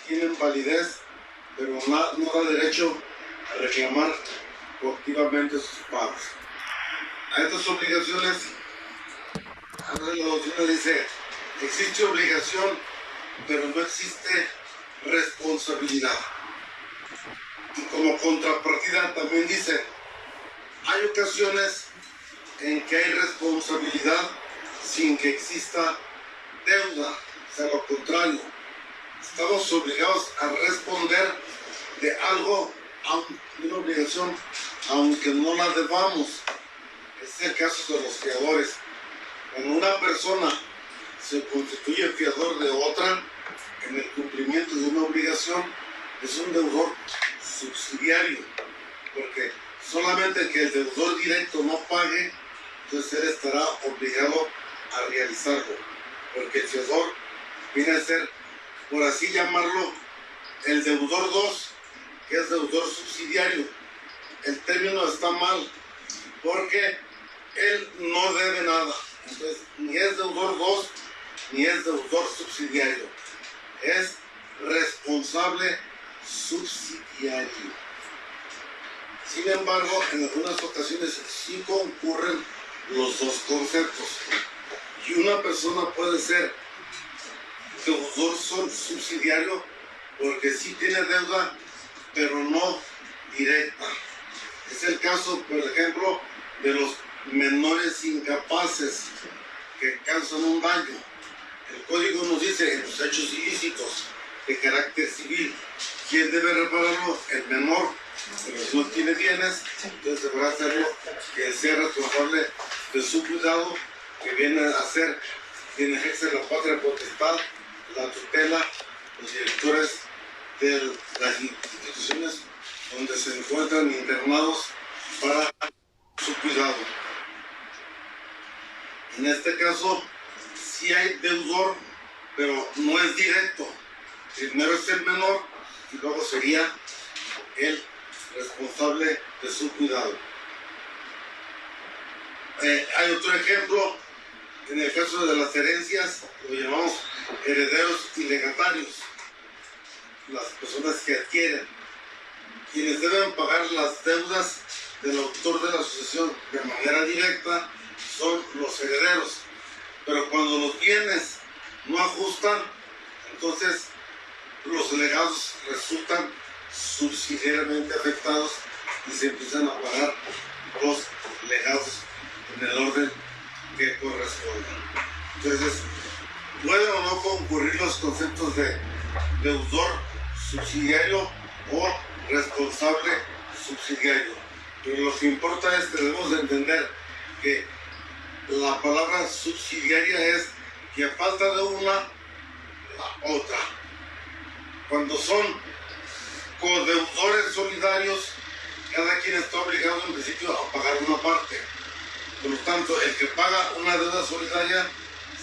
tienen validez, pero no da derecho a reclamar coactivamente sus pagos. A estas obligaciones, a veces la doctrina dice, existe obligación, pero no existe responsabilidad. Y como contrapartida también dice, hay ocasiones en que hay responsabilidad sin que exista deuda, o sea, lo contrario. Estamos obligados a responder de algo, de una obligación, aunque no la debamos. Es el caso de los fiadores. Cuando una persona se constituye fiador de otra, en el cumplimiento de una obligación, es un deudor subsidiario, porque solamente que el deudor directo no pague, entonces él estará obligado a realizarlo, porque el fiador viene a ser, por así llamarlo, el deudor 2, que es deudor subsidiario. El término está mal, porque él no debe nada, entonces ni es deudor 2, ni es deudor subsidiario, es responsable subsidiario. Sin embargo, en algunas ocasiones sí concurren los dos conceptos. Y una persona puede ser deudor subsidiario porque sí tiene deuda, pero no directa. Es el caso, por ejemplo, de los menores incapaces que causan un daño. El código nos dice en los hechos ilícitos de carácter civil, ¿quién debe repararlo? El menor, pero si no tiene bienes, entonces deberá hacerlo que sea responsable de su cuidado, que viene a ser quien ejerce la patria potestad, la tutela, los directores de las instituciones donde se encuentran internados para su cuidado. En este caso, sí hay deudor, pero no es directo. Primero es el menor y luego sería el responsable de su cuidado. Hay otro ejemplo, en el caso de las herencias, lo llamamos herederos y legatarios, las personas que adquieren, quienes deben pagar las deudas del autor de la sucesión de manera directa son los herederos, pero cuando los bienes no ajustan, entonces los legados resultan subsidiariamente afectados y se empiezan a pagar los legados en el orden que corresponde. Entonces, pueden o no concurrir los conceptos de deudor subsidiario o responsable subsidiario, pero lo que importa es que debemos de entender que la palabra subsidiaria es que a falta de una, la otra. Cuando son codeudores solidarios, cada quien está obligado en principio a pagar una parte. Por lo tanto, el que paga una deuda solidaria,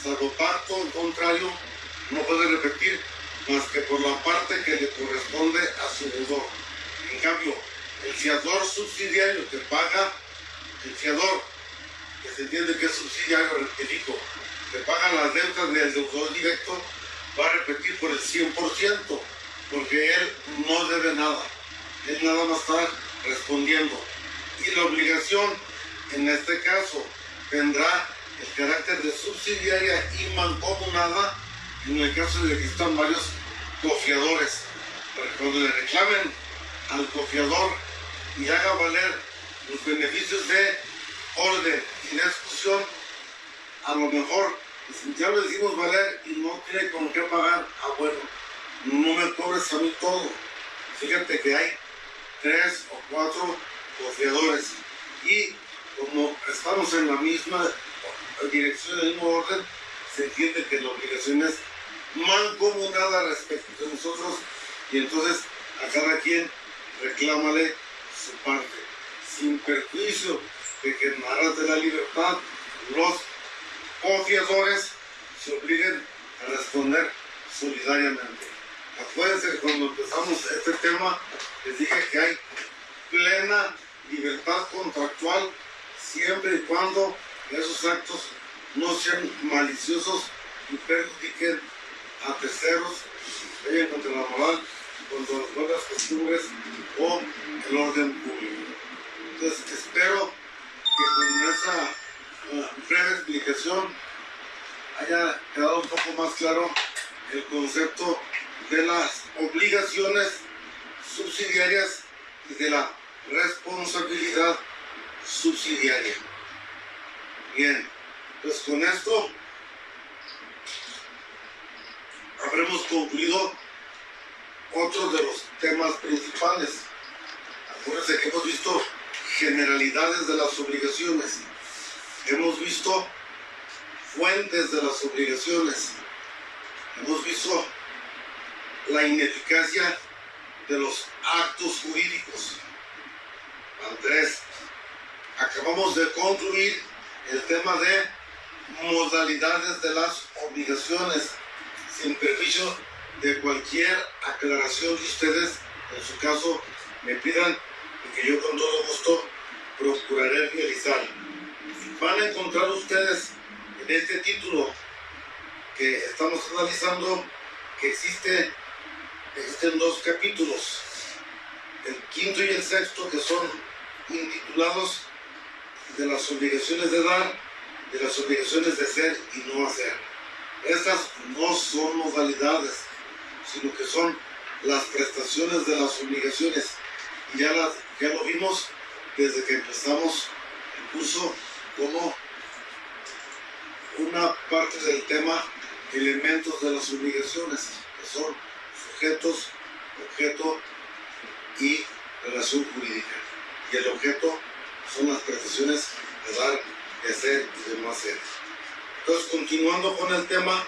salvo pacto contrario, no puede repetir más que por la parte que le corresponde a su deudor. En cambio, el fiador subsidiario que paga, el fiador, que se entiende que es subsidiario, rectifico, que paga las deudas del deudor directo, va a repetir por el 100%, porque él no debe nada. Él nada más está respondiendo. Y la obligación, en este caso, tendrá el carácter de subsidiaria y mancomunada en el caso de que existan varios cofiadores. Porque cuando le reclamen al cofiador y haga valer los beneficios de orden y de exclusión, a lo mejor ya lo decimos valer y no tiene con qué pagar. Bueno, no me cobres a mí todo. Fíjate que hay 3 o 4 cofiadores y como estamos en la misma dirección, en el mismo orden, se entiende que la obligación es mancomunada respecto de nosotros y entonces a cada quien reclámale su parte, sin perjuicio de que en aras de la libertad los confiadores se obliguen a responder solidariamente. Acuérdense que cuando empezamos este tema les dije que hay plena libertad contractual siempre y cuando esos actos no sean maliciosos y perjudiquen a terceros, vayan contra la moral, contra las buenas costumbres o el orden público. Entonces espero que con esa breve explicación haya quedado un poco más claro el concepto de las obligaciones subsidiarias y de la responsabilidad subsidiaria. Bien, pues con esto habremos concluido otros de los temas principales. Acuérdense que hemos visto generalidades de las obligaciones, hemos visto fuentes de las obligaciones, hemos visto la ineficacia de los actos jurídicos. Andrés, acabamos de concluir el tema de modalidades de las obligaciones, sin perjuicio de cualquier aclaración que ustedes, en su caso, me pidan y que yo con todo gusto procuraré realizar. Van a encontrar ustedes en este título que estamos analizando que existen dos capítulos, el quinto y el sexto, que son intitulados de las obligaciones de dar, de las obligaciones de hacer y no hacer. Estas no son modalidades, sino que son las prestaciones de las obligaciones. Y ya lo vimos desde que empezamos el curso como una parte del tema elementos de las obligaciones, que son sujetos, objeto y relación jurídica. Y el objeto son las prestaciones de dar, de hacer y de no hacer. Entonces, continuando con el tema,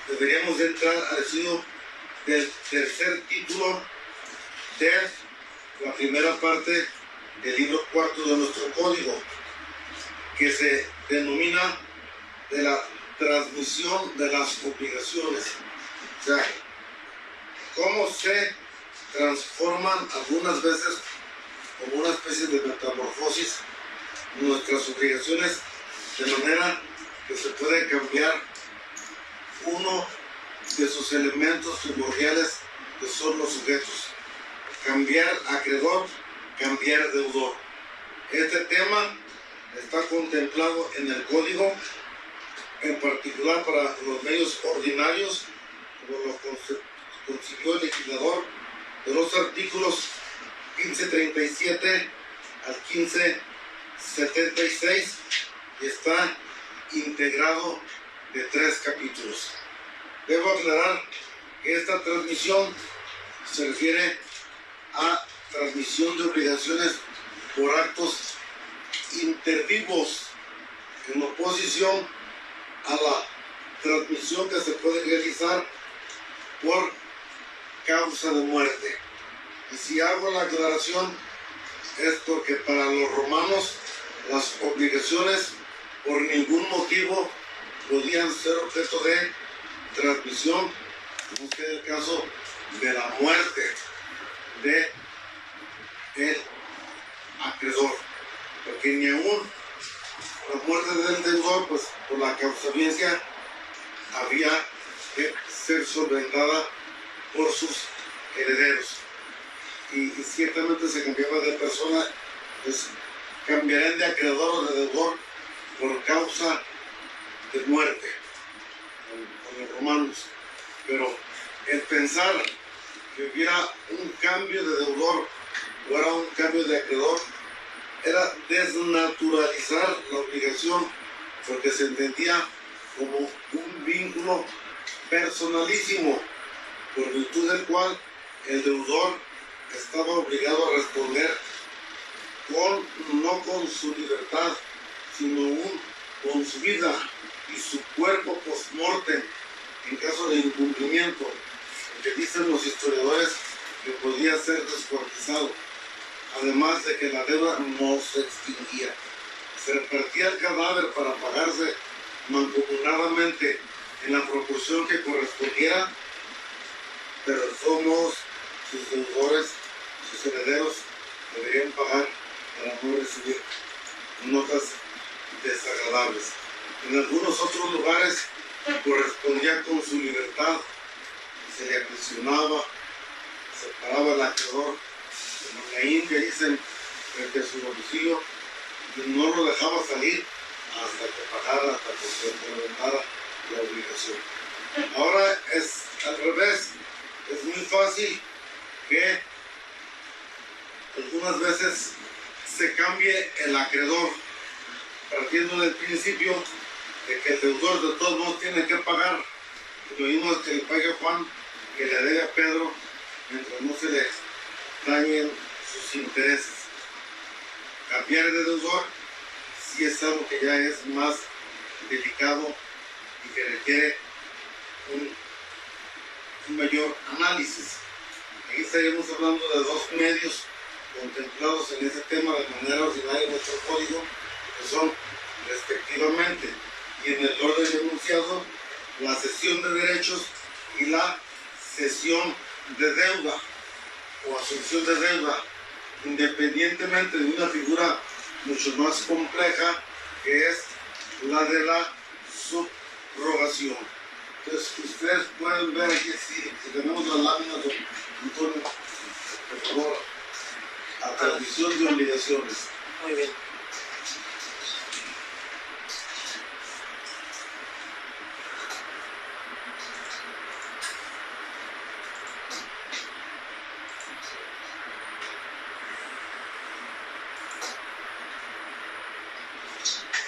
deberíamos de entrar al estudio del tercer título de la primera parte del libro cuarto de nuestro código, que se denomina de la transmisión de las obligaciones. O sea, cómo se transforman algunas veces como una especie de metamorfosis nuestras obligaciones, de manera que se puede cambiar uno de sus elementos primordiales, que son los sujetos. Cambiar acreedor, cambiar deudor. Este tema está contemplado en el código, en particular para los medios ordinarios, como lo concibió el legislador, de los artículos 1537 al 1576, y está integrado de 3 capítulos. Debo aclarar que esta transmisión se refiere a transmisión de obligaciones por actos interdivos, en oposición a la transmisión que se puede realizar por causa de muerte. Y si hago la aclaración es porque para los romanos las obligaciones por ningún motivo podían ser objeto de transmisión, como es el caso de la muerte de el acreedor, porque ni aún la muerte del deudor, pues por la causabiencia había que ser solventada por sus herederos, y ciertamente se cambiaba de persona, pues cambiarán de acreedor o de deudor por causa de muerte con los romanos. Pero el pensar que hubiera un cambio de deudor o era un cambio de acreedor era desnaturalizar la obligación, porque se entendía como un vínculo personalísimo, por virtud del cual el deudor estaba obligado a responder no con su libertad, sino con su vida y su cuerpo post-mortem en caso de incumplimiento, que dicen los historiadores que podía ser descuartizado. Además de que la deuda no se extinguía, se repartía el cadáver para pagarse mancomunadamente en la proporción que correspondiera, pero de todos modos sus deudores, sus herederos, deberían pagar para no recibir notas desagradables. En algunos otros lugares correspondía con su libertad se le aprisionaba, separaba al acreedor, como en la India dicen, frente a su domicilio, y no lo dejaba salir hasta que pagara, hasta que se implementara la obligación. Ahora es al revés, es muy fácil que algunas veces se cambie el acreedor, partiendo del principio de que el deudor de todos modos tiene que pagar. Lo mismo es que le pague a Juan, que le debe a Pedro, mientras no se le dañen sus intereses. Cambiar de deudor sí es algo que ya es más delicado y que requiere un mayor análisis. Aquí estaríamos hablando de dos medios contemplados en ese tema de manera ordinaria en nuestro código, que son respectivamente, y en el orden enunciado, la cesión de derechos y la cesión de deuda o asunción de deuda, independientemente de una figura mucho más compleja que es la de la subrogación. Entonces, ustedes pueden ver aquí, si tenemos las láminas de Antonio, por favor, a transmisión de obligaciones. Muy bien.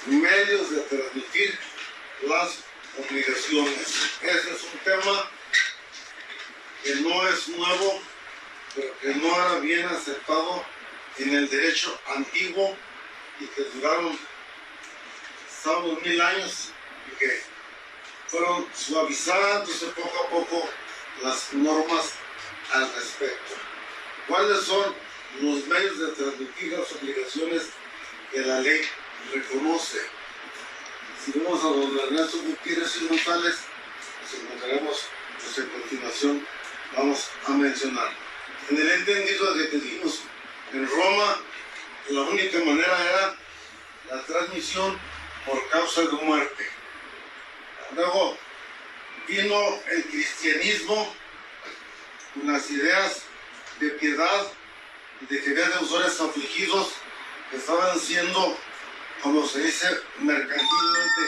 Medios de transmitir las obligaciones. Ese es un tema que no es nuevo, pero que no era bien aceptado en el derecho antiguo y que duraron sábados 1000 años y que fueron suavizándose poco a poco las normas al respecto. ¿Cuáles son los medios de transmitir las obligaciones que la ley reconoce? Si vamos a don Ernesto Gutiérrez y González, nos encontraremos, pues en continuación vamos a mencionar. En el entendido de que dijimos en Roma, la única manera era la transmisión por causa de muerte. Luego vino el cristianismo con las ideas de piedad y de que había deudores afligidos que estaban siendo, como se dice mercantilmente,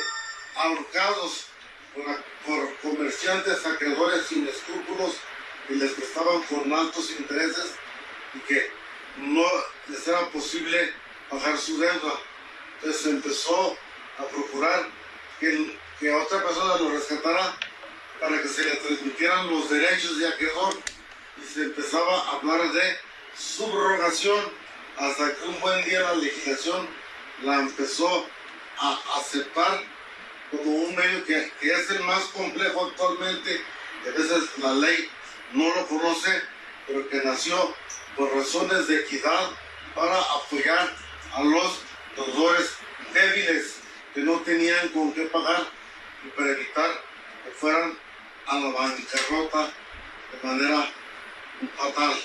ahorcados por comerciantes acreedores sin escrúpulos y les prestaban con altos intereses y que no les era posible pagar su deuda. Entonces se empezó a procurar que otra persona lo rescatara para que se le transmitieran los derechos de acreedor y se empezaba a hablar de subrogación hasta que un buen día la legislación la empezó a aceptar como un medio que es el más complejo actualmente, que a veces la ley no lo conoce, pero que nació por razones de equidad para apoyar a los deudores débiles que no tenían con qué pagar y para evitar que fueran a la bancarrota de manera fatal.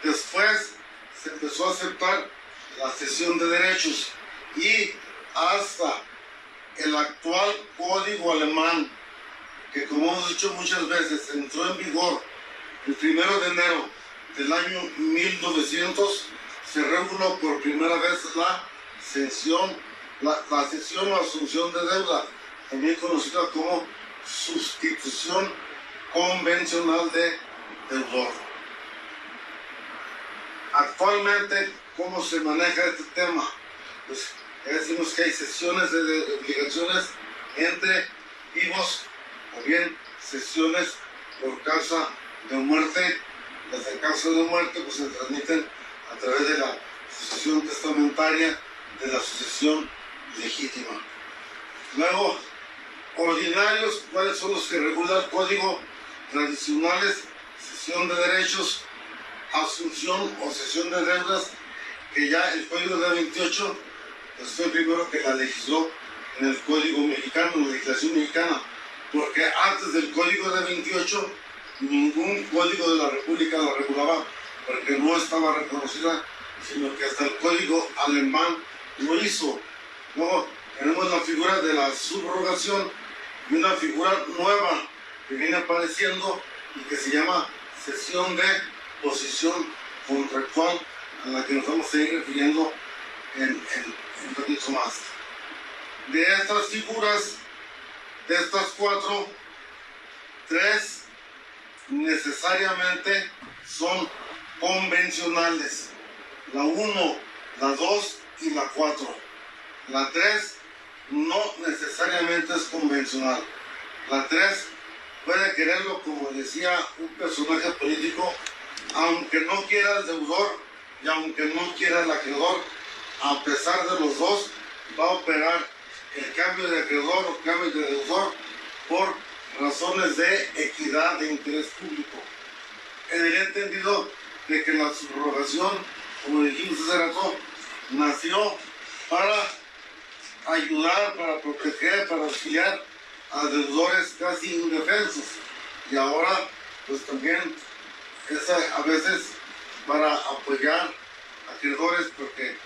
Después se empezó a aceptar la cesión de derechos y hasta el actual código alemán, que como hemos dicho muchas veces, entró en vigor el 1 de enero del año 1900, se reguló por primera vez la cesión o asunción de deuda, también conocida como sustitución convencional de deudor. Actualmente, ¿cómo se maneja este tema? Pues ya decimos que hay cesiones de obligaciones entre vivos o bien cesiones por causa de muerte. Las de causa de muerte pues se transmiten a través de la sucesión testamentaria, de la sucesión legítima. Luego, ordinarios, ¿cuáles son los que regula el código? Tradicionales, cesión de derechos, asunción o cesión de deudas, que ya el código de 28 pues fue el primero que la legisló en el código mexicano, en la legislación mexicana, porque antes del código de 28 ningún código de la República la regulaba, porque no estaba reconocida, sino que hasta el código alemán lo hizo. Luego tenemos la figura de la subrogación y una figura nueva que viene apareciendo, y que se llama cesión de posición contractual, a la que nos vamos a ir refiriendo en un ratito más. De estas figuras, de estas 4, 3 necesariamente son convencionales: la 1, la 2 y la 4. La 3 no necesariamente es convencional. La 3 puede quererlo, como decía un personaje político, aunque no quiera el deudor y aunque no quiera el acreedor, a pesar de los dos, va a operar el cambio de acreedor o cambio de deudor por razones de equidad de interés público. En el entendido de que la subrogación, como dijimos hace rato, nació para ayudar, para proteger, para auxiliar a deudores casi indefensos, y ahora pues también es a veces para apoyar a acreedores, porque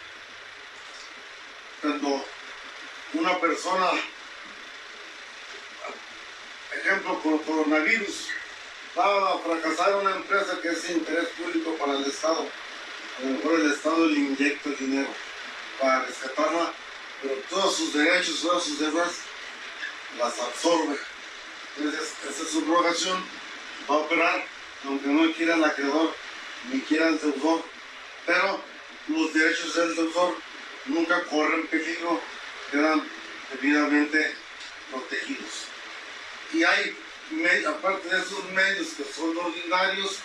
cuando una persona, ejemplo por coronavirus, va a fracasar una empresa que es de interés público para el Estado, a lo mejor el Estado le inyecta el dinero para rescatarla, pero todos sus derechos, todas sus deudas las absorbe. Entonces esa subrogación va a operar aunque no quiera el acreedor ni quiera el deudor, pero los derechos del deudor nunca corren peligro, quedan debidamente protegidos. Y hay, aparte de esos medios que son ordinarios,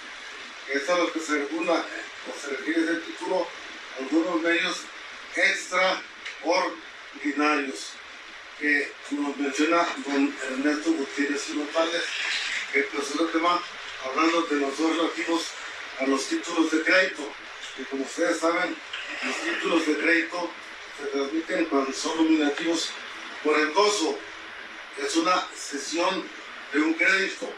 que es a los que se regula o se refiere ese título, algunos medios extraordinarios, que nos menciona don Ernesto Gutiérrez y Notales, que pues es el tema hablando de los dos relativos a los títulos de crédito, que como ustedes saben, los títulos de crédito se transmiten cuando son nominativos por endoso. Es una cesión de un crédito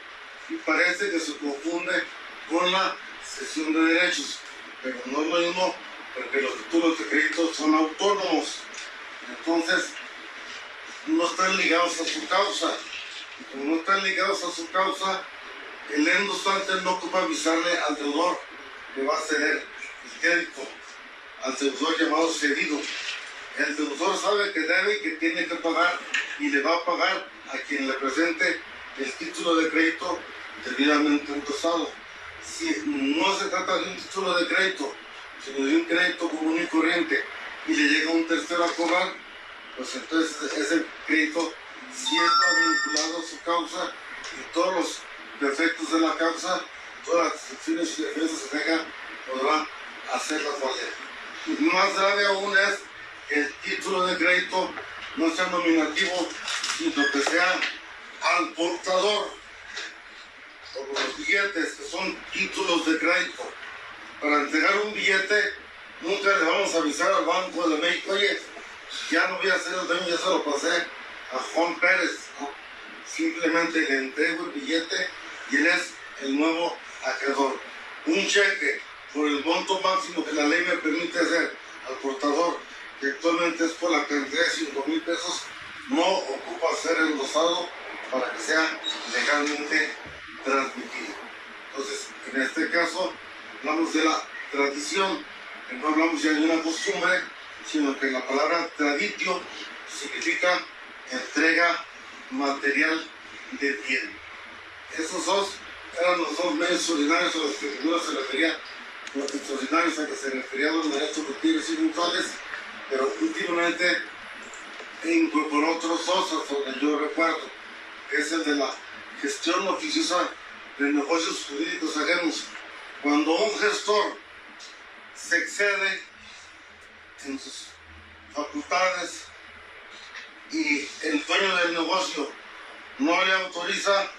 y parece que se confunde con la cesión de derechos, pero no es lo mismo, porque los títulos de crédito son autónomos, entonces no están ligados a su causa, y como no están ligados a su causa, el endosante no ocupa avisarle al deudor que va a ceder el crédito, al deudor llamado cedido. El deudor sabe que debe y que tiene que pagar, y le va a pagar a quien le presente el título de crédito debidamente endosado. Si no se trata de un título de crédito, sino de un crédito común y corriente, y le llega un tercero a cobrar, pues entonces ese crédito sí está vinculado a su causa, y todos los defectos de la causa, todas las excepciones y defensas que tenga, podrá hacerlas valer. Y más grave aún es que el título de crédito no sea nominativo, sino que sea al portador, como los billetes, que son títulos de crédito. Para entregar un billete, nunca le vamos a avisar al Banco de México: oye, ya no voy a hacer el daño, ya se lo pasé a Juan Pérez, ¿no? Simplemente le entrego el billete y él es el nuevo acreedor. Un cheque por el monto máximo que la ley me permite hacer al portador, que actualmente es por la cantidad de 5,000 pesos, no ocupa ser endosado para que sea legalmente transmitido. Entonces, en este caso, hablamos de la tradición, que no hablamos ya de una costumbre, sino que la palabra traditio significa entrega material de bien. Esos dos eran los dos medios ordinarios a los que primero se refería, los extraordinarios a que se refería don Ernesto Gutiérrez y Notales, pero últimamente incorporó otros dos hasta donde yo recuerdo, que es el de la gestión oficiosa de negocios jurídicos ajenos. Cuando un gestor se excede en sus facultades y el dueño del negocio no le autoriza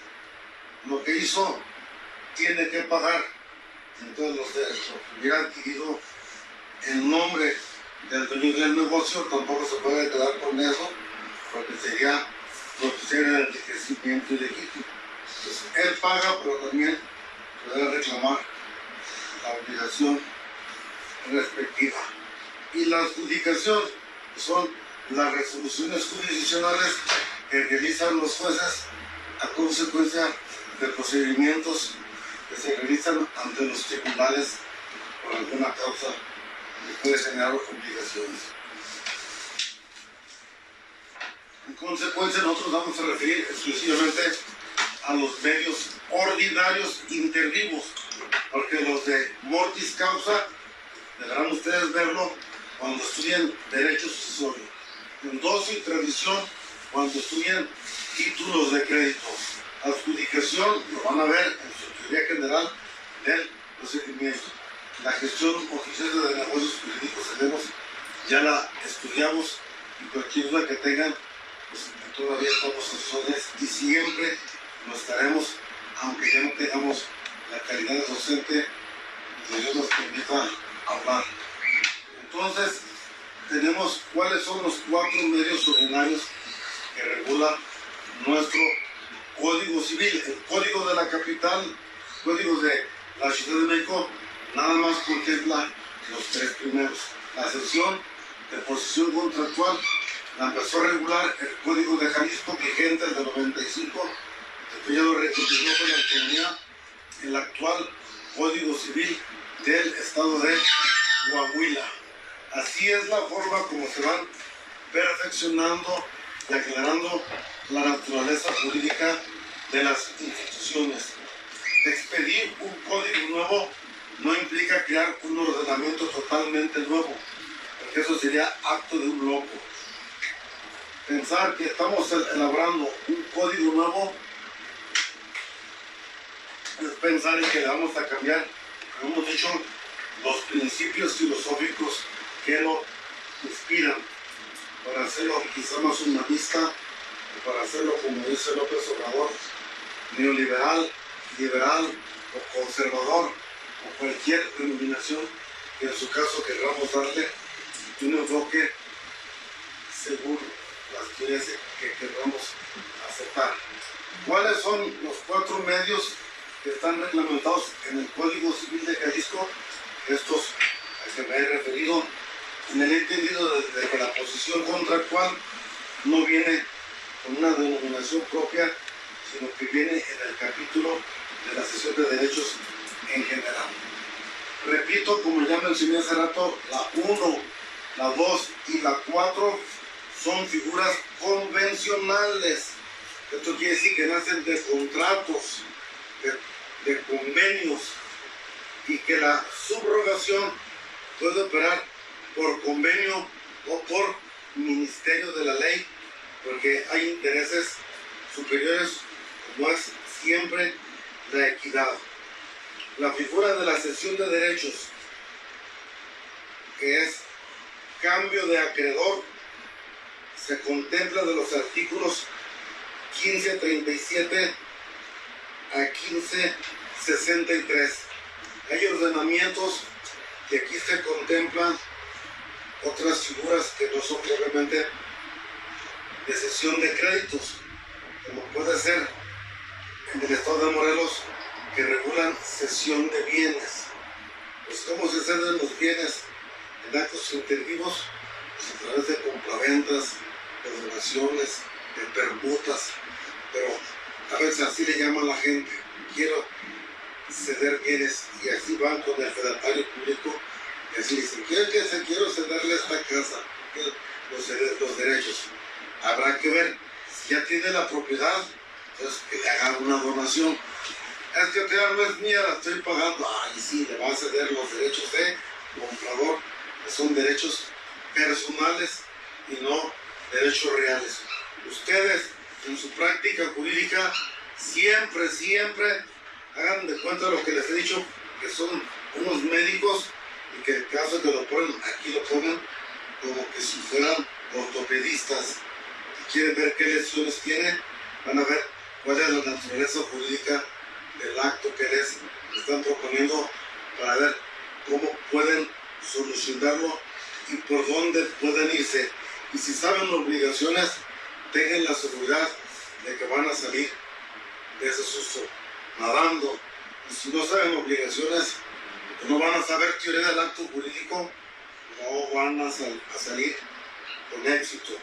lo que hizo, tiene que pagar. Entonces lo que hubiera adquirido en nombre del dueño del negocio tampoco se puede quedar con eso, porque sería propiciar el enriquecimiento ilegítimo. Entonces él paga, pero también puede reclamar la obligación respectiva. Y la adjudicación son las resoluciones jurisdiccionales que realizan los jueces a consecuencia de procedimientos que se realizan ante los tribunales por alguna causa que puede generar obligaciones. En consecuencia, nosotros vamos a referir exclusivamente a los medios ordinarios intervivos, porque los de mortis causa deberán ustedes verlo cuando estudien derecho sucesorio, endoso y tradición cuando estudien títulos de crédito, adjudicación lo van a ver en su teoría general del procedimiento, la gestión oficiosa de negocios jurídicos tenemos, ya la estudiamos y cualquier duda que tengan, pues todavía estamos en sus órdenes y siempre lo estaremos, aunque ya no tengamos la calidad de docente que Dios nos permita hablar. Entonces, tenemos cuáles son los 4 medios ordinarios que regula nuestro Código Civil. El Código de la Capital, Código de la Ciudad de México, nada más contempla los 3 primeros. La sección de posesión contractual la empezó a regular el Código de Jalisco, vigente desde el 95, después ya lo reconstruyó con la autonomía el actual Código Civil del Estado de Coahuila. Así es la forma como se van perfeccionando y aclarando la naturaleza jurídica de las instituciones. Expedir un código nuevo no implica crear un ordenamiento totalmente nuevo, porque eso sería acto de un loco. Pensar que estamos elaborando un código nuevo es pensar en que le vamos a cambiar, como hemos dicho, los principios filosóficos que lo inspiran, para hacerlo quizá más humanista, o para hacerlo, como dice López Obrador, neoliberal, liberal o conservador, o cualquier denominación que en su caso queramos darle un enfoque según las teorías que queramos aceptar. ¿Cuáles son los 4 medios que están reglamentados en el Código Civil de Jalisco? Estos a que me he referido, en el entendido de que la posición contractual no viene con una denominación propia, sino que viene en el capítulo de la sección de derechos en general. Repito, como ya mencioné hace rato, la 1, la 2 y la 4 son figuras convencionales. Esto quiere decir que nacen de contratos, de convenios, y que la subrogación puede operar por convenio o por ministerio de la ley, porque hay intereses superiores, como es siempre la equidad. La figura de la cesión de derechos, que es cambio de acreedor, se contempla de los artículos 1537 a 1563. Hay ordenamientos que aquí se contemplan otras figuras que no son propiamente de cesión de créditos, como puede ser en el estado de Morelos, que regulan cesión de bienes. Pues cómo se ceden los bienes en actos intervivos, pues a través de compraventas, de donaciones, de permutas, pero a veces así le llaman a la gente, quiero ceder bienes, y así van con el fedatario público y así dicen, quiero cederle esta casa, los derechos. Habrá que ver si ya tiene la propiedad, entonces que le hagan una donación. Es que no es mía, la estoy pagando. Ay, sí, le va a ceder los derechos de comprador, que son derechos personales y no derechos reales. Ustedes, en su práctica jurídica, siempre hagan de cuenta lo que les he dicho, que son unos médicos y que el caso que lo ponen, aquí lo ponen como que si fueran ortopedistas. Si quieren ver qué lesiones tienen, van a ver cuál es la naturaleza jurídica del acto que les están proponiendo, para ver cómo pueden solucionarlo y por dónde pueden irse. Y si saben obligaciones, tengan la seguridad de que van a salir de ese susto nadando. Y si no saben obligaciones, no van a saber teoría del acto jurídico, no van a salir con éxito.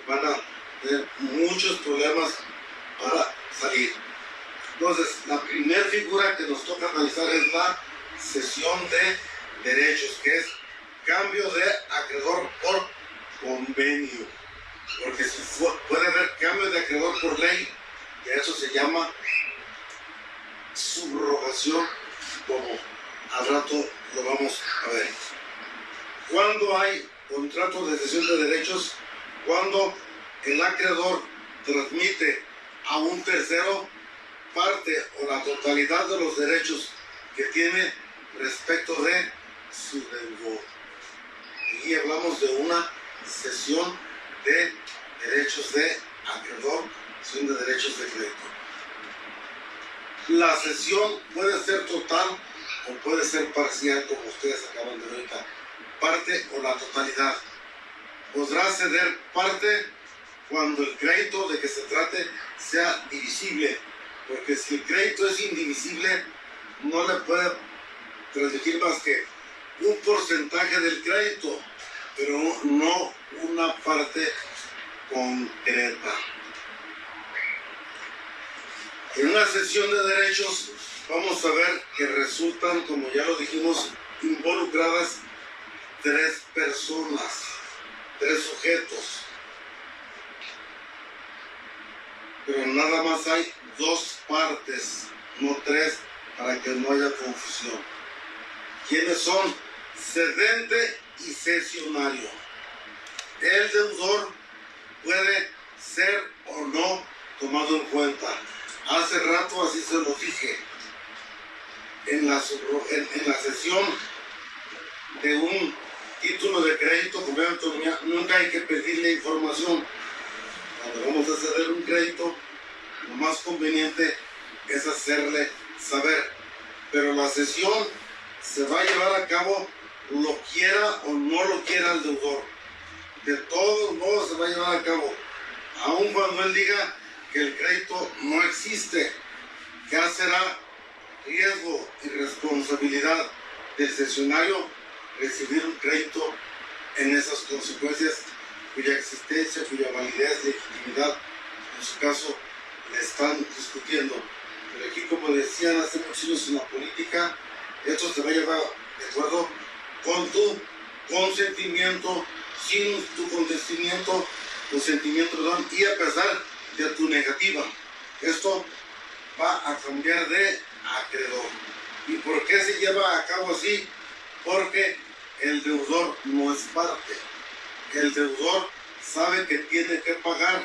Van a tener muchos problemas para salir. Entonces, la primera figura que nos toca analizar es la cesión de derechos, que es cambio de acreedor por convenio. Porque si puede haber cambio de acreedor por ley, y eso se llama subrogación, como al rato lo vamos a ver. Cuando hay contratos de cesión de derechos, cuando el acreedor transmite a un tercero parte o la totalidad de los derechos que tiene respecto de su deudor. Y hablamos de una cesión de derechos de acreedor, cesión de derechos de crédito. La cesión puede ser total o puede ser parcial, como ustedes acaban de ver ahorita, parte o la totalidad. Podrá ceder parte cuando el crédito de que se trate sea divisible, porque si el crédito es indivisible, no le puede transmitir más que un porcentaje del crédito, pero no una parte concreta. En una cesión de derechos vamos a ver que resultan, como ya lo dijimos, involucradas 3 personas, 3 sujetos. Pero nada más hay 2 partes, no 3, para que no haya confusión. ¿Quiénes son? Cedente y cesionario. El deudor puede ser o no tomado en cuenta. Hace rato así se lo dije. En la cesión de un título de crédito, como autonomía, nunca hay que pedirle información. Cuando vamos a ceder un crédito, lo más conveniente es hacerle saber. Pero la cesión se va a llevar a cabo, lo quiera o no lo quiera el deudor. De todos modos se va a llevar a cabo, aun cuando él diga que el crédito no existe. Ya será riesgo y responsabilidad del cesionario recibir un crédito en esas consecuencias cuya existencia, cuya validez, legitimidad, en su caso, le están discutiendo. Pero aquí, como decían hace muchos años en la política, esto se va a llevar de acuerdo con tu consentimiento, sin tu consentimiento, perdón, y a pesar de tu negativa. Esto va a cambiar de acreedor. ¿Y por qué se lleva a cabo así? Porque el deudor no es parte. El deudor sabe que tiene que pagar,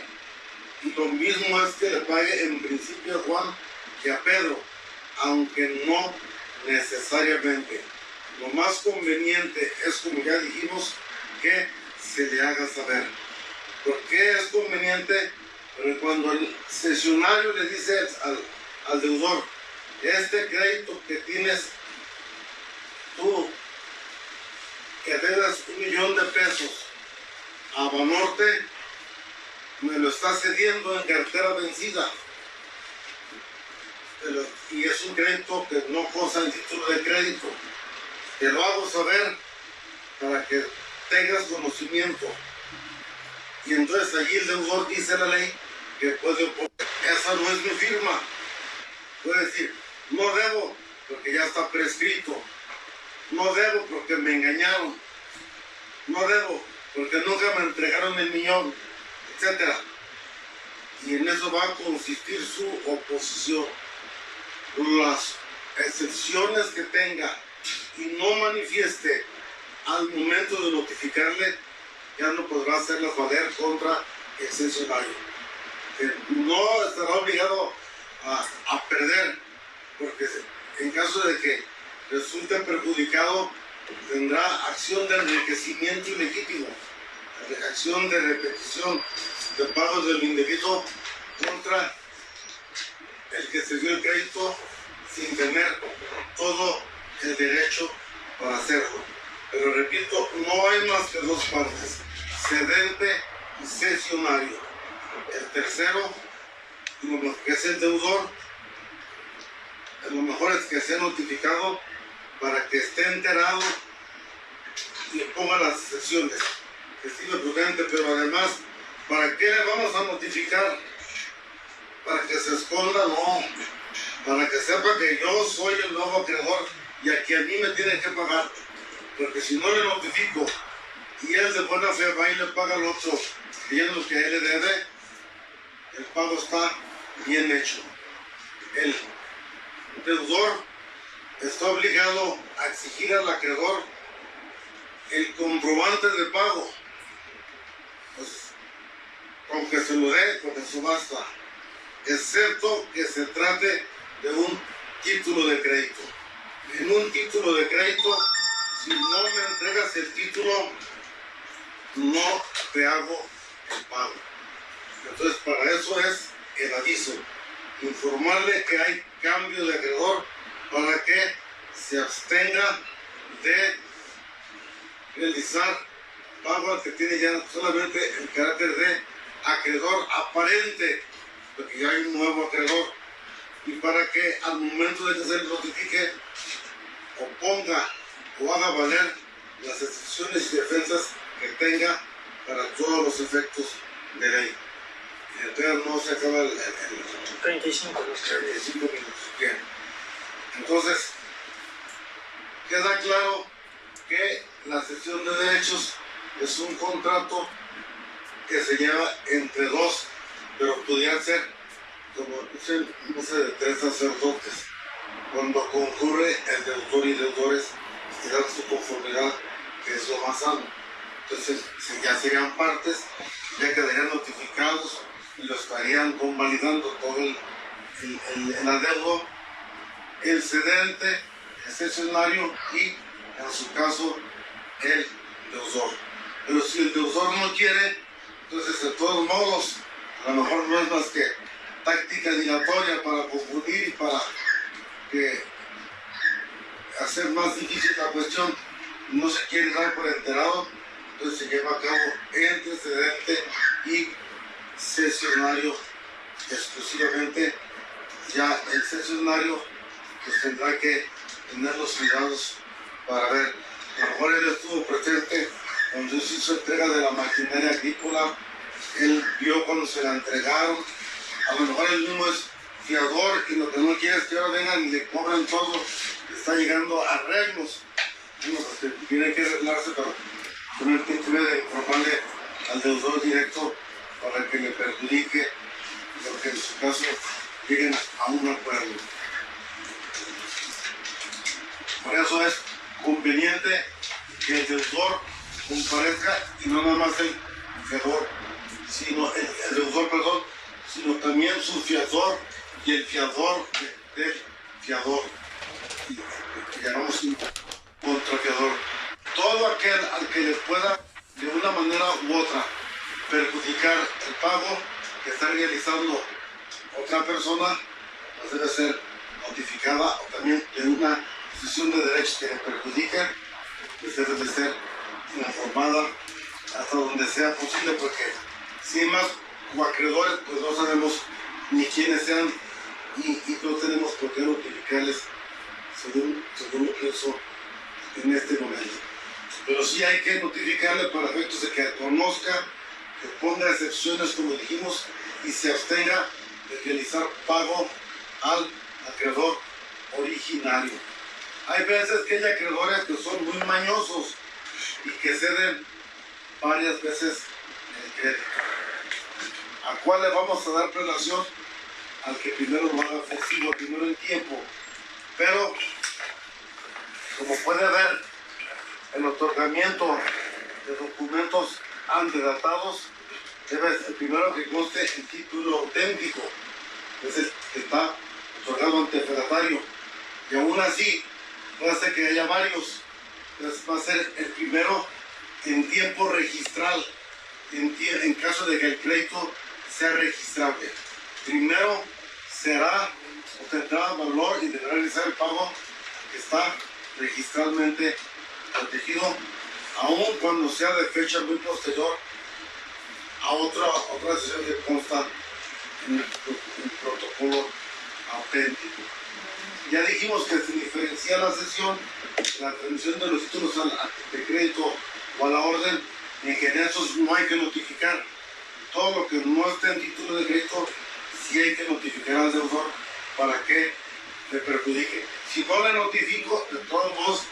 y lo mismo es que le pague en principio a Juan que a Pedro, aunque no necesariamente. Lo más conveniente es, como ya dijimos, que se le haga saber. ¿Por qué es conveniente? Porque cuando el cesionario le dice al deudor, este crédito que tienes tú, que debes $1,000,000 a Banorte, me lo está cediendo en cartera vencida. Y es un crédito que no consta en título de crédito. Te lo hago saber para que tengas conocimiento. Y entonces allí el deudor dice la ley que puede oponer. Esa no es mi firma. Puede decir, no debo porque ya está prescrito. No debo porque me engañaron. No debo porque nunca me entregaron el millón, etc. Y en eso va a consistir su oposición. Las excepciones que tenga y no manifieste al momento de notificarle, ya no podrá hacerlas valer contra el cesionario. No estará obligado a perder, porque en caso de que resulte perjudicado, tendrá acción de enriquecimiento ilegítimo, acción de repetición de pagos del indebido contra el que se dio el crédito sin tener todo el derecho para hacerlo. Pero repito, no hay más que 2 partes, cedente y cesionario. El tercero, que es el deudor, lo mejor es que sea notificado para que esté enterado y ponga las excepciones. Estime prudente, pero además, ¿para qué le vamos a notificar? ¿Para que se esconda? No. para que sepa que yo soy el nuevo acreedor y a que a mí me tiene que pagar, porque si no le notifico y él de buena fe va y le paga al otro y es lo que a él le debe, el pago está bien hecho. El deudor está obligado a exigir al acreedor el comprobante de pago, pues, con que se lo dé, con eso basta, excepto que se trate de un título de crédito. En un título de crédito, si no me entregas el título, no te hago el pago. Entonces, para eso es el aviso, informarle que hay cambio de acreedor para que se abstenga de realizar pago al que tiene ya solamente el carácter de acreedor aparente, porque ya hay un nuevo acreedor, y para que al momento de que se le notifique o ponga o haga valer las excepciones y defensas que tenga para todos los efectos de ley. Y entonces no se acaba el 35 minutos. Bien. Entonces, queda claro que la cesión de derechos es un contrato que se lleva entre dos, pero podría ser, como dicen, no sé, de tres sacerdotes, cuando concurre el deudor y deudores y dan su conformidad, que es lo más sano. Entonces, si ya serían partes, ya quedarían notificados y lo estarían convalidando todo el adeudo, el cedente, el cesionario y, en su caso, el deudor. Pero si el deudor no quiere, entonces de todos modos, a lo mejor no es más que táctica dilatoria para confundir y para que hacer más difícil la cuestión, no se quiere dar por enterado, entonces se lleva a cabo entre cedente y cesionario exclusivamente. Ya el cesionario pues tendrá que tener los cuidados para ver. A lo mejor él estuvo presente cuando se hizo entrega de la maquinaria agrícola, él vio cuando se la entregaron, a lo mejor él mismo es fiador y lo que no quiere es que ahora vengan y le cobran todo, está llegando a arreglos. Bueno, pues tiene que arreglarse, pero también tiene de informarle al deudor directo para que le perjudique, porque en su caso lleguen a un acuerdo. Por eso es conveniente que el deudor comparezca y no nada más el fiador, sino el deudor, perdón, sino también su fiador y el fiador del fiador, que llamamos un contrafiador. Todo aquel al que le pueda de una manera u otra perjudicar el pago que está realizando otra persona, pues debe ser notificada, o también en una posición de derechos que le perjudiquen, pues debe de ser informada hasta donde sea posible, porque si hay más coacreedores, pues no sabemos ni quiénes sean y no tenemos por qué notificarles, según lo pienso en este momento. Pero sí hay que notificarle para efectos de que conozca, que ponga excepciones como dijimos y se abstenga de realizar pago al acreedor originario. Hay veces que hay acreedores que son muy mañosos y que ceden varias veces el crédito. ¿A cuál le vamos a dar prelación? Al que primero lo haga efectivo, primero en tiempo. Pero, como puede ver, el otorgamiento de documentos antedatados debe ser primero que conste el título auténtico, es el que está otorgado ante el fedatario. Y aún así, puede ser que haya varios. Entonces va a ser el primero en tiempo registral, en caso de que el crédito sea registrable. Primero será o tendrá valor y deberá realizar el pago que está registralmente protegido, aun cuando sea de fecha muy posterior a otra decisión que consta en el protocolo auténtico. Ya dijimos que se diferencia la cesión, la transmisión de los títulos de crédito o a la orden, en que en esos no hay que notificar. Todo lo que no esté en título de crédito, sí hay que notificar al deudor para que le perjudique. Si no le notifico, de todos modos,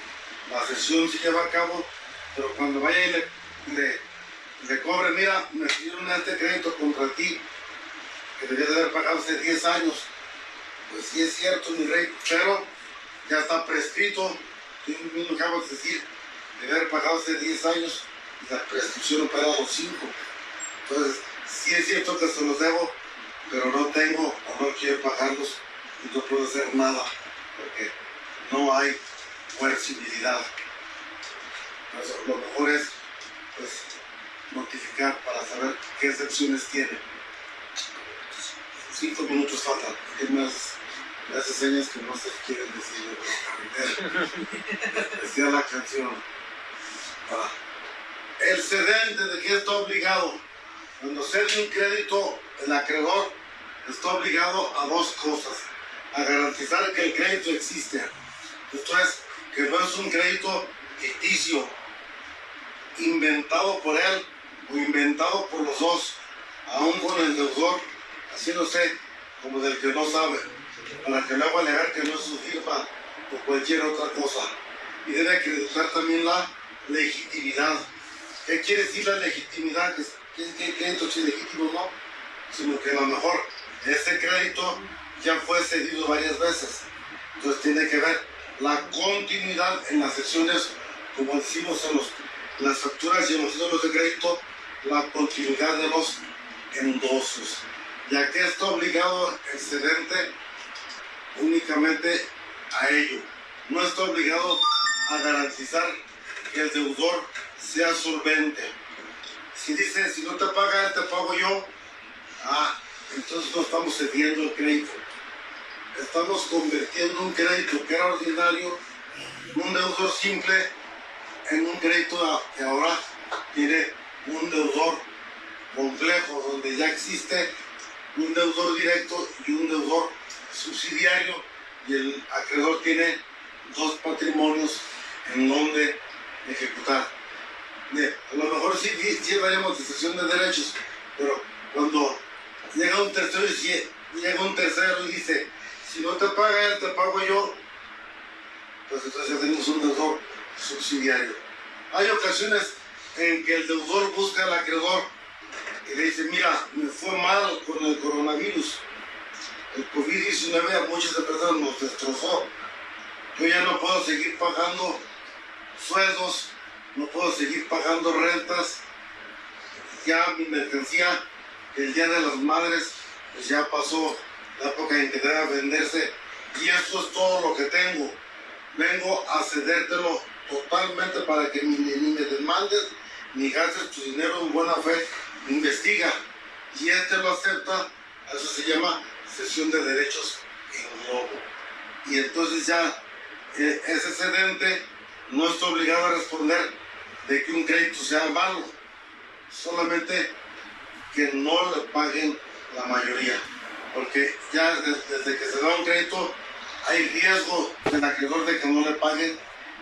la sesión se lleva a cabo, pero cuando vaya y le cobre, mira, me pidieron este crédito contra ti, que debías de haber pagado hace 10 años. Pues sí es cierto, mi rey, pero ya está prescrito. Tú mismo acabas de decir, de haber pagado hace 10 años, y la prescripción para los 5. Entonces, sí es cierto que se los debo, pero no tengo o no quiero pagarlos y no puedo hacer nada, porque no hay coercibilidad. Entonces, lo mejor es, pues, notificar para saber qué excepciones tiene. 5 minutos faltan. ¿Qué más? Me hace señas que no se quieren decir. Decía la canción. El cedente, ¿de qué está obligado? Cuando cede un crédito, el acreedor está obligado a 2 cosas. A garantizar que el crédito existe. Esto es, que no es un crédito ficticio, inventado por él o inventado por los dos, aún con el deudor, haciéndose como del que no sabe, para que luego alegar que no es su firma o cualquier otra cosa. Y debe acreditar también la legitimidad. ¿Qué quiere decir la legitimidad? ¿Qué crédito es ilegítimo? No, sino que a lo mejor ese crédito ya fue cedido varias veces. Entonces tiene que ver la continuidad en las sesiones, como decimos en las facturas y en los títulos de crédito, la continuidad de los endosos. Ya que está obligado el cedente únicamente a ello. No está obligado a garantizar que el deudor sea solvente. Si dice, si no te paga él, te pago yo, entonces no estamos cediendo el crédito. Estamos convirtiendo un crédito que era ordinario, un deudor simple, en un crédito que ahora tiene un deudor complejo, donde ya existe un deudor directo y un deudor subsidiario, y el acreedor tiene 2 patrimonios en donde ejecutar. A lo mejor sí llevaremos de cesión de derechos, pero cuando llega un tercero y dice, si no te paga él, te pago yo, pues entonces ya tenemos un deudor subsidiario. Hay ocasiones en que el deudor busca al acreedor y le dice, mira, me fue mal con el coronavirus, el COVID-19 a muchas personas nos destrozó, yo ya no puedo seguir pagando sueldos, no puedo seguir pagando rentas, ya mi mercancía, el Día de las Madres, pues ya pasó la época en que debe venderse, y esto es todo lo que tengo. Vengo a cedértelo totalmente para que ni me demandes, ni gastes tu dinero en buena fe, investiga. Y lo acepta, eso se llama cesión de derechos en globo. Y entonces ya ese cedente no está obligado a responder de que un crédito sea malo, solamente que no le paguen la mayoría, porque ya desde que se da un crédito hay riesgo del acreedor de que no le paguen,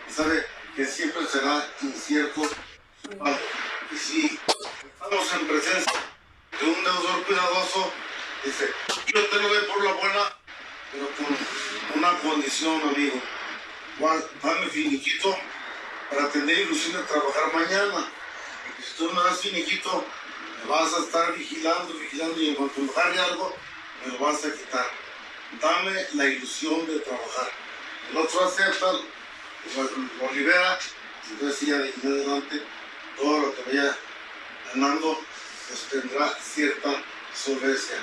y sabe que siempre será incierto su pago. Y si estamos en presencia de un deudor cuidadoso, dice, yo te lo doy por la buena, pero con una condición, amigo, dame finiquito para tener ilusión de trabajar mañana. Porque si tú no me das finiquito, me vas a estar vigilando, y en cuanto me agarre algo, me lo vas a quitar. Dame la ilusión de trabajar. El otro acepta, lo libera, entonces sí, ya de aquí en adelante, todo lo que vaya ganando, pues tendrá cierta solvencia.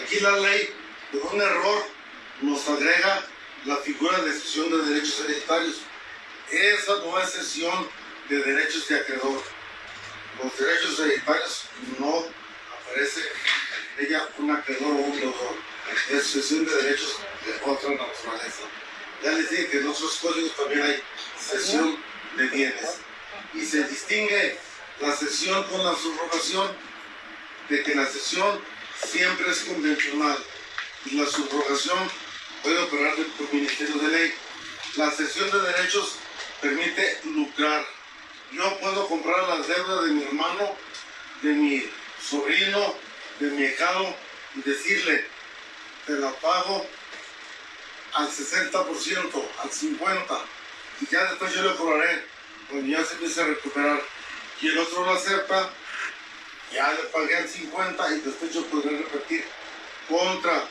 Aquí la ley, por un error, nos agrega la figura de cesión de derechos hereditarios. Esa no es cesión de derechos de acreedor. Los derechos hereditarios no aparece en ella un acreedor o un deudor. Es cesión de derechos de otra naturaleza. Ya les dije que en otros códigos también hay cesión de bienes. Y se distingue la cesión con la subrogación, de que la cesión siempre es convencional y la subrogación puede operar por ministerio de ley. La cesión de derechos permite lucrar. Yo puedo comprar las deudas de mi hermano, de mi sobrino, de mi hijado y decirle, te la pago al 60%, al 50%, y ya después yo le cobraré cuando ya se empiece a recuperar. Y el otro lo acepta, ya le pagué al 50% y después yo podré repetir contra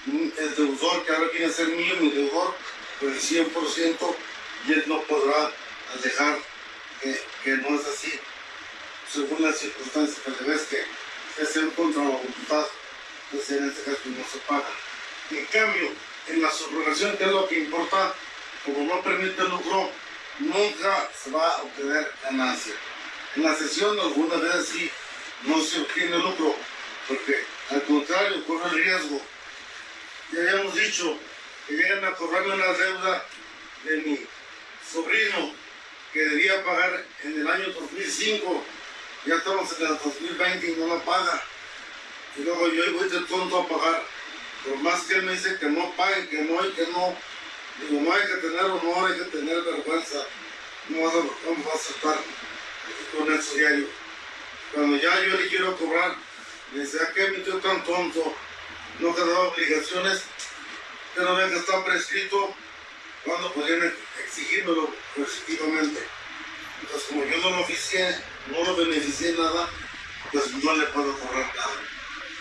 el deudor, que ahora viene a ser mío, mi deudor, por el 100%, y él no podrá alegar que no es así, según las circunstancias que le ves que es en contra de la voluntad, entonces en este caso no se paga. En cambio, en la subrogación, que es lo que importa, como no permite lucro, nunca se va a obtener ganancia. En la cesión algunas veces sí no se obtiene lucro, porque al contrario corre el riesgo. Ya habíamos dicho que llegan a cobrarme una deuda de mi sobrino que debía pagar en el año 2005, ya estamos en el 2020 y no la paga. Y luego yo voy de tonto a pagar, por más que él me dice que no pague, que no y que no. Digo, no hay que tener honor, hay que tener vergüenza, no vamos a aceptar con eso diario. Cuando ya yo le quiero cobrar, me dice, ¿a qué mi tío tan tonto? No quedaba obligaciones, que no ven que está prescrito, cuando podrían exigírmelo coercitivamente. Entonces, como yo no lo oficié, no lo beneficié nada, pues no le puedo cobrar nada.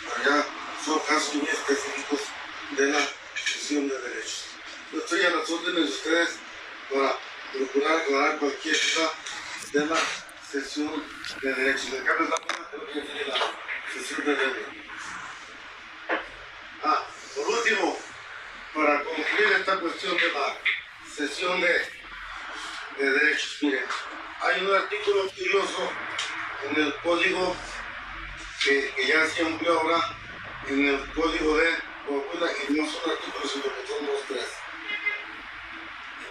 Pero ya son casos muy específicos de la cesión de derechos. Yo estoy a las órdenes de ustedes para procurar aclarar cualquier duda de la cesión de derechos. De cambio, creo que tiene la cesión de derechos. Por último, para concluir esta cuestión de la cesión de derechos, miren, hay un artículo curioso en el código que ya se empleó ahora, en el código de Coahuila, y no son artículos, sino que son los tres.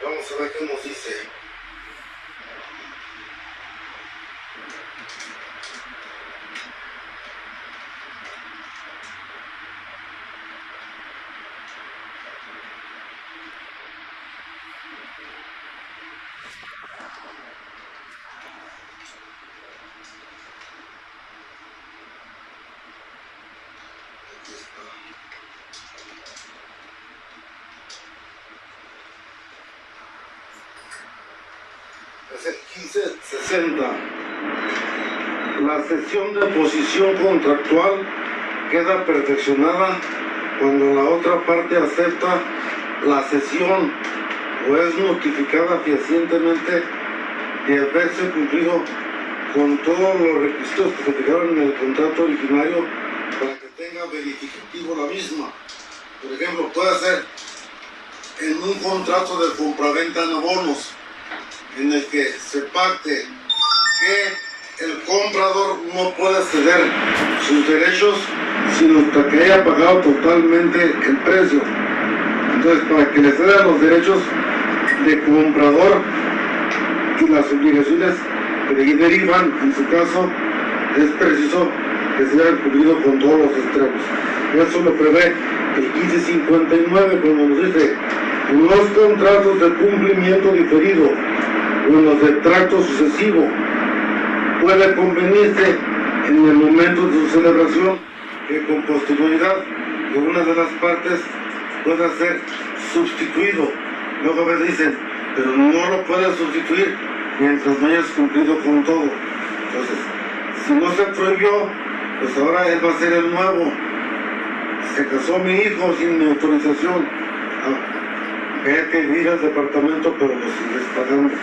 Y vamos a ver qué nos dice. Es el 1560. La cesión de posición contractual queda perfeccionada cuando la otra parte acepta la cesión o es notificada fehacientemente de haberse cumplido con todos los requisitos que se fijaron en el contrato originario para que tenga verificativo la misma. Por ejemplo, puede ser en un contrato de compraventa en abonos, en el que se pacte que el comprador no puede ceder sus derechos sino hasta que haya pagado totalmente el precio. Entonces, para que le cedan los derechos de comprador y las obligaciones que de ahí derivan, en su caso, es preciso que se hayan cumplido con todos los extremos. Eso lo prevé el 1559, cuando nos dice: en los contratos de cumplimiento diferido o en los de tracto sucesivo, puede convenirse en el momento de su celebración que con posterioridad de una de las partes pueda ser sustituido. Luego me dicen, pero no lo puedes sustituir mientras no hayas cumplido con todo. Entonces, si no se prohibió, pues ahora él va a ser el nuevo. Se casó mi hijo sin mi autorización. Hay que ir al departamento, pero lo sigues pagando.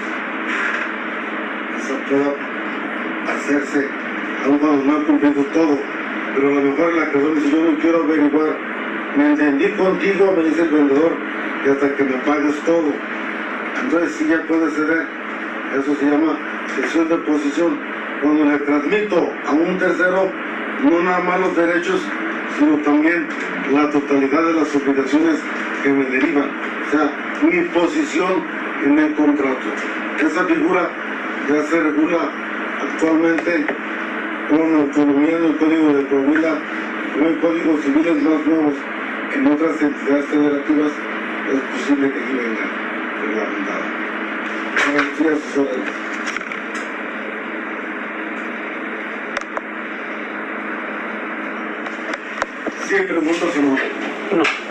Eso puede hacerse, aun cuando no ha cumplido todo. Pero a lo mejor la persona dice, yo no quiero averiguar. Me entendí contigo, me dice el vendedor, y hasta que me pagues todo. Entonces sí ya puede ceder. Eso se llama cesión de posición. Cuando le transmito a un tercero, no nada más los derechos, sino también la totalidad de las obligaciones que me derivan. O sea, mi posición en el contrato. Esa figura ya se regula actualmente con autonomía en el Código de Coahuila, no hay códigos civiles más nuevos. En otras entidades federativas es posible que aquí venga reglamentada. Estoy a sus órdenes. Sí, preguntas o no. No.